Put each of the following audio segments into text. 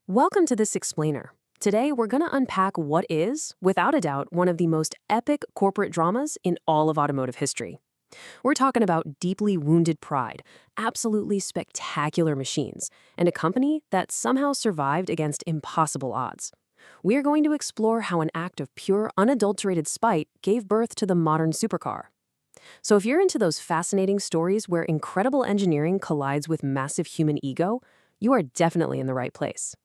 Welcome to this explainer. Today, we're going to unpack what is, without a doubt, one of the most epic corporate dramas in all of automotive history. We're talking about deeply wounded pride, absolutely spectacular machines, and a company that somehow survived against impossible odds. We're going to explore how an act of pure, unadulterated spite gave birth to the modern supercar. So if you're into those fascinating stories where incredible engineering collides with massive human ego, you are definitely in the right place.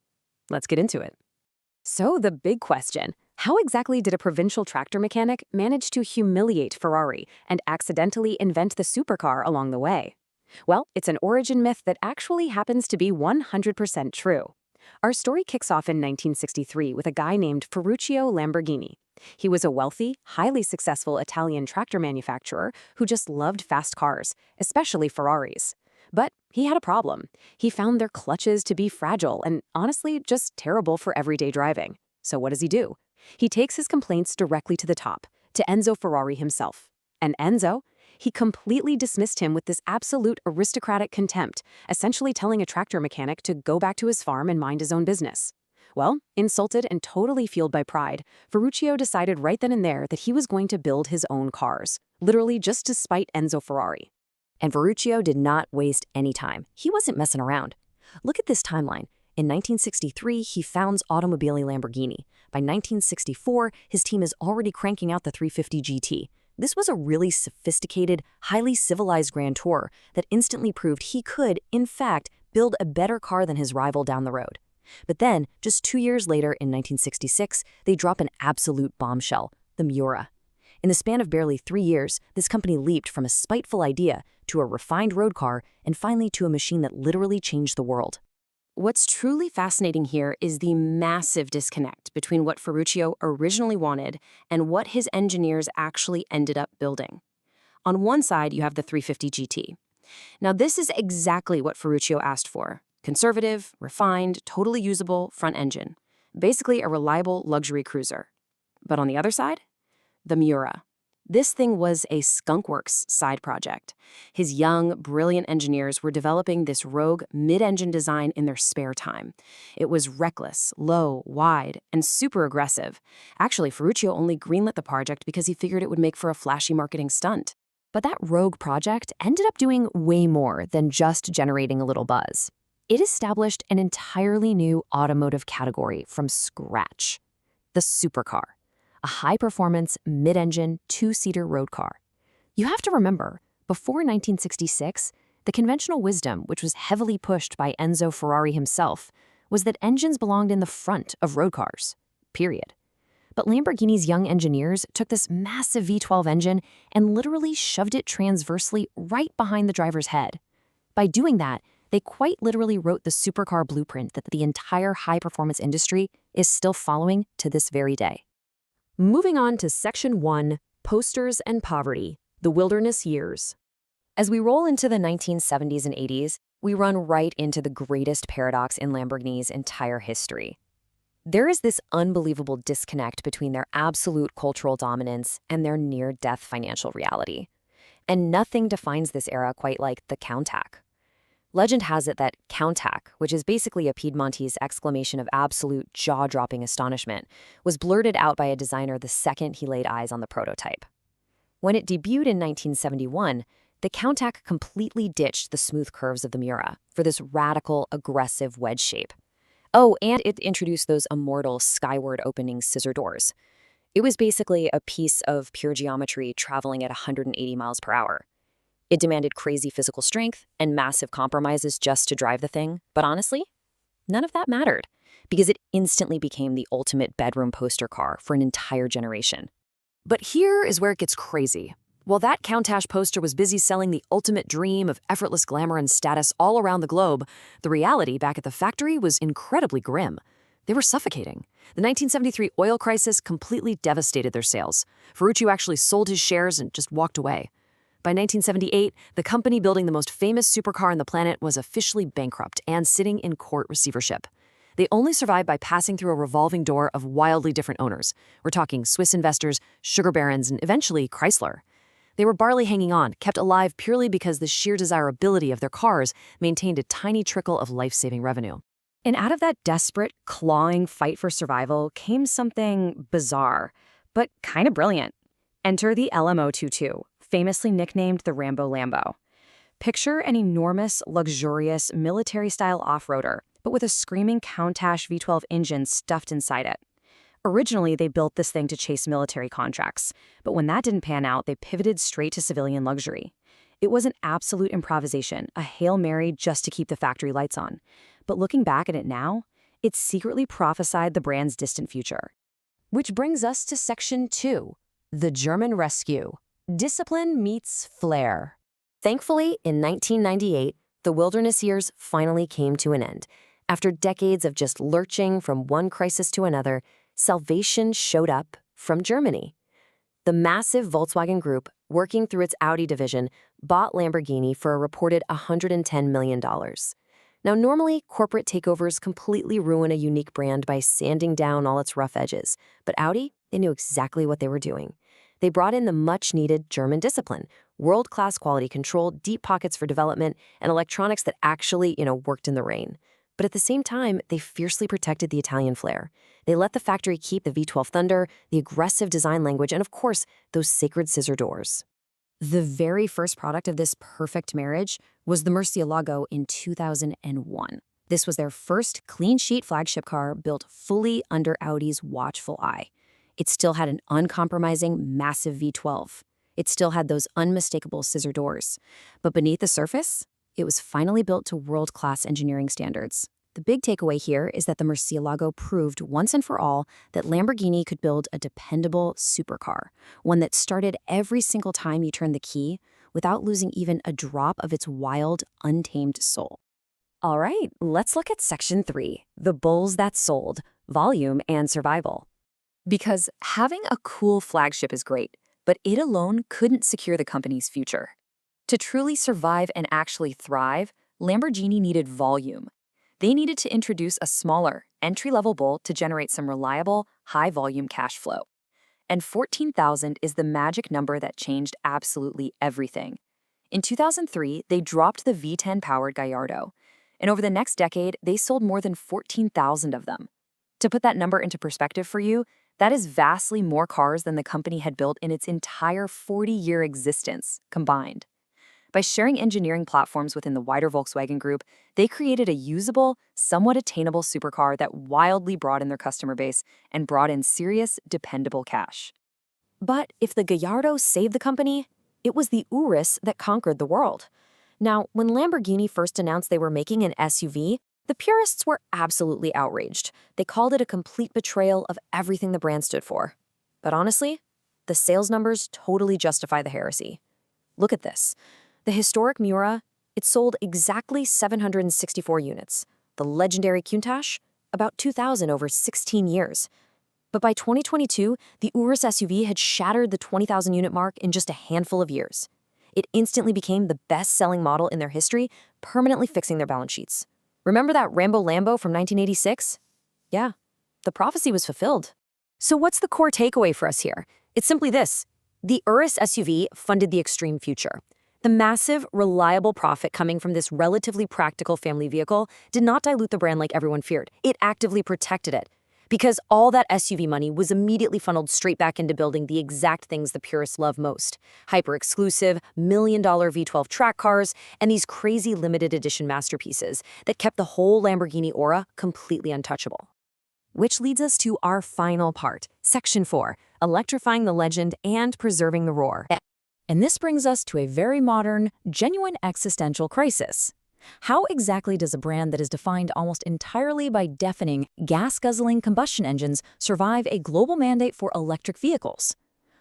Let's get into it. So the big question, how exactly did a provincial tractor mechanic manage to humiliate Ferrari and accidentally invent the supercar along the way? Well, it's an origin myth that actually happens to be 100% true. Our story kicks off in 1963 with a guy named Ferruccio Lamborghini. He was a wealthy, highly successful Italian tractor manufacturer who just loved fast cars, especially Ferraris. But he had a problem. He found their clutches to be fragile and, honestly, just terrible for everyday driving. So what does he do? He takes his complaints directly to the top, to Enzo Ferrari himself. And Enzo? He completely dismissed him with this absolute aristocratic contempt, essentially telling a tractor mechanic to go back to his farm and mind his own business. Well, insulted and totally fueled by pride, Ferruccio decided right then and there that he was going to build his own cars, literally just to spite Enzo Ferrari. And Ferruccio did not waste any time. He wasn't messing around. Look at this timeline. In 1963, he founds Automobili Lamborghini. By 1964, his team is already cranking out the 350 GT. This was a really sophisticated, highly civilized grand tour that instantly proved he could, in fact, build a better car than his rival down the road. But then, just 2 years later, in 1966, they drop an absolute bombshell, the Miura. In the span of barely 3 years, this company leaped from a spiteful idea to a refined road car and finally to a machine that literally changed the world. What's truly fascinating here is the massive disconnect between what Ferruccio originally wanted and what his engineers actually ended up building. On one side, you have the 350 GT. Now, this is exactly what Ferruccio asked for. Conservative, refined, totally usable front engine. Basically a reliable luxury cruiser. But on the other side, the Miura. This thing was a skunkworks side project. His young, brilliant engineers were developing this rogue mid-engine design in their spare time. It was reckless, low, wide, and super aggressive. Actually, Ferruccio only greenlit the project because he figured it would make for a flashy marketing stunt. But that rogue project ended up doing way more than just generating a little buzz. It established an entirely new automotive category from scratch: the supercar. A high-performance, mid-engine, two-seater road car. You have to remember, before 1966, the conventional wisdom, which was heavily pushed by Enzo Ferrari himself, was that engines belonged in the front of road cars, period. But Lamborghini's young engineers took this massive V12 engine and literally shoved it transversely right behind the driver's head. By doing that, they quite literally wrote the supercar blueprint that the entire high-performance industry is still following to this very day. Moving on to Section 1, Posters and Poverty, the Wilderness Years. As we roll into the 1970s and 80s, we run right into the greatest paradox in Lamborghini's entire history. There is this unbelievable disconnect between their absolute cultural dominance and their near-death financial reality. And nothing defines this era quite like the Countach. Legend has it that Countach, which is basically a Piedmontese exclamation of absolute jaw-dropping astonishment, was blurted out by a designer the second he laid eyes on the prototype. When it debuted in 1971, the Countach completely ditched the smooth curves of the Miura for this radical, aggressive wedge shape. Oh, and it introduced those immortal skyward-opening scissor doors. It was basically a piece of pure geometry traveling at 180 miles per hour. It demanded crazy physical strength and massive compromises just to drive the thing, but honestly, none of that mattered, because it instantly became the ultimate bedroom poster car for an entire generation. But here is where it gets crazy. While that Countach poster was busy selling the ultimate dream of effortless glamour and status all around the globe, the reality back at the factory was incredibly grim. They were suffocating. The 1973 oil crisis completely devastated their sales. Ferruccio actually sold his shares and just walked away. By 1978, the company building the most famous supercar on the planet was officially bankrupt and sitting in court receivership. They only survived by passing through a revolving door of wildly different owners. We're talking Swiss investors, sugar barons, and eventually Chrysler. They were barely hanging on, kept alive purely because the sheer desirability of their cars maintained a tiny trickle of life-saving revenue. And out of that desperate, clawing fight for survival came something bizarre, but kind of brilliant. Enter the LMO22, famously nicknamed the Rambo Lambo. Picture an enormous, luxurious, military-style off-roader, but with a screaming Countach V12 engine stuffed inside it. Originally, they built this thing to chase military contracts, but when that didn't pan out, they pivoted straight to civilian luxury. It was an absolute improvisation, a Hail Mary just to keep the factory lights on. But looking back at it now, it secretly prophesied the brand's distant future. Which brings us to Section 2, the German rescue. Discipline meets flair. Thankfully, in 1998, the wilderness years finally came to an end. After decades of just lurching from one crisis to another, salvation showed up from Germany. The massive Volkswagen Group, working through its Audi division, bought Lamborghini for a reported $110 million. Now, normally, corporate takeovers completely ruin a unique brand by sanding down all its rough edges. But Audi, they knew exactly what they were doing. They brought in the much-needed German discipline, world-class quality control, deep pockets for development, and electronics that actually, worked in the rain. But at the same time, they fiercely protected the Italian flair. They let the factory keep the V12 thunder, the aggressive design language, and of course, those sacred scissor doors. The very first product of this perfect marriage was the Murcielago in 2001. This was their first clean-sheet flagship car built fully under Audi's watchful eye. It still had an uncompromising, massive V12. It still had those unmistakable scissor doors. But beneath the surface, it was finally built to world-class engineering standards. The big takeaway here is that the Murcielago proved once and for all that Lamborghini could build a dependable supercar, one that started every single time you turned the key without losing even a drop of its wild, untamed soul. All right, let's look at Section 3, the bulls that sold, volume and survival. Because having a cool flagship is great, but it alone couldn't secure the company's future. To truly survive and actually thrive, Lamborghini needed volume. They needed to introduce a smaller, entry-level bull to generate some reliable, high-volume cash flow. And 14,000 is the magic number that changed absolutely everything. In 2003, they dropped the V10-powered Gallardo, and over the next decade, they sold more than 14,000 of them. To put that number into perspective for you, that is vastly more cars than the company had built in its entire 40-year existence combined. By sharing engineering platforms within the wider Volkswagen Group, they created a usable, somewhat attainable supercar that wildly broadened their customer base and brought in serious, dependable cash. But if the Gallardo saved the company, it was the Urus that conquered the world. Now, when Lamborghini first announced they were making an SUV, the purists were absolutely outraged. They called it a complete betrayal of everything the brand stood for. But honestly, the sales numbers totally justify the heresy. Look at this. The historic Miura, it sold exactly 764 units. The legendary Countach, about 2,000 over 16 years. But by 2022, the Urus SUV had shattered the 20,000 unit mark in just a handful of years. It instantly became the best-selling model in their history, permanently fixing their balance sheets. Remember that Rambo Lambo from 1986? Yeah, the prophecy was fulfilled. So what's the core takeaway for us here? It's simply this. The Urus SUV funded the extreme future. The massive, reliable profit coming from this relatively practical family vehicle did not dilute the brand like everyone feared. It actively protected it. Because all that SUV money was immediately funneled straight back into building the exact things the purists love most. Hyper-exclusive, million-dollar V12 track cars, and these crazy limited edition masterpieces that kept the whole Lamborghini aura completely untouchable. Which leads us to our final part, Section 4, electrifying the legend and preserving the roar. And this brings us to a very modern, genuine existential crisis. How exactly does a brand that is defined almost entirely by deafening, gas-guzzling combustion engines survive a global mandate for electric vehicles?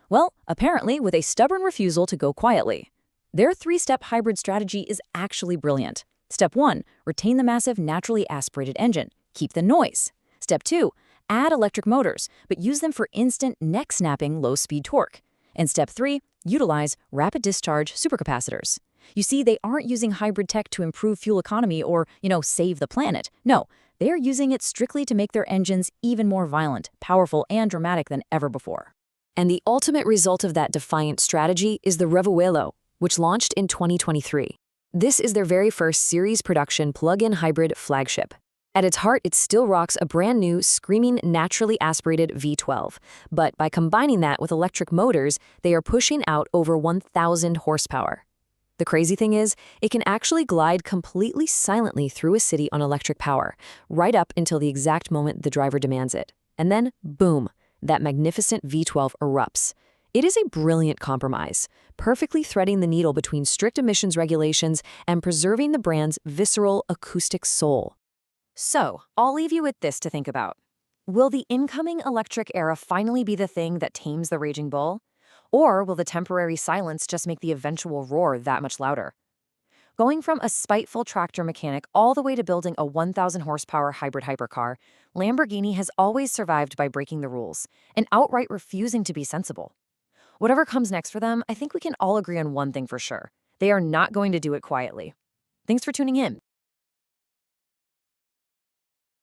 Well, apparently with a stubborn refusal to go quietly. Their three-step hybrid strategy is actually brilliant. Step 1, retain the massive naturally aspirated engine. Keep the noise. Step 2, add electric motors, but use them for instant neck-snapping low-speed torque. And Step 3, utilize rapid discharge supercapacitors. You see, they aren't using hybrid tech to improve fuel economy or, save the planet. No, they are using it strictly to make their engines even more violent, powerful, and dramatic than ever before. And the ultimate result of that defiant strategy is the Revuelto, which launched in 2023. This is their very first series production plug-in hybrid flagship. At its heart, it still rocks a brand new, screaming, naturally aspirated V12. But by combining that with electric motors, they are pushing out over 1,000 horsepower. The crazy thing is, it can actually glide completely silently through a city on electric power, right up until the exact moment the driver demands it. And then, boom, that magnificent V12 erupts. It is a brilliant compromise, perfectly threading the needle between strict emissions regulations and preserving the brand's visceral acoustic soul. So, I'll leave you with this to think about. Will the incoming electric era finally be the thing that tames the raging bull? Or will the temporary silence just make the eventual roar that much louder? Going from a spiteful tractor mechanic all the way to building a 1,000 horsepower hybrid hypercar, Lamborghini has always survived by breaking the rules and outright refusing to be sensible. Whatever comes next for them, I think we can all agree on one thing for sure. They are not going to do it quietly. Thanks for tuning in.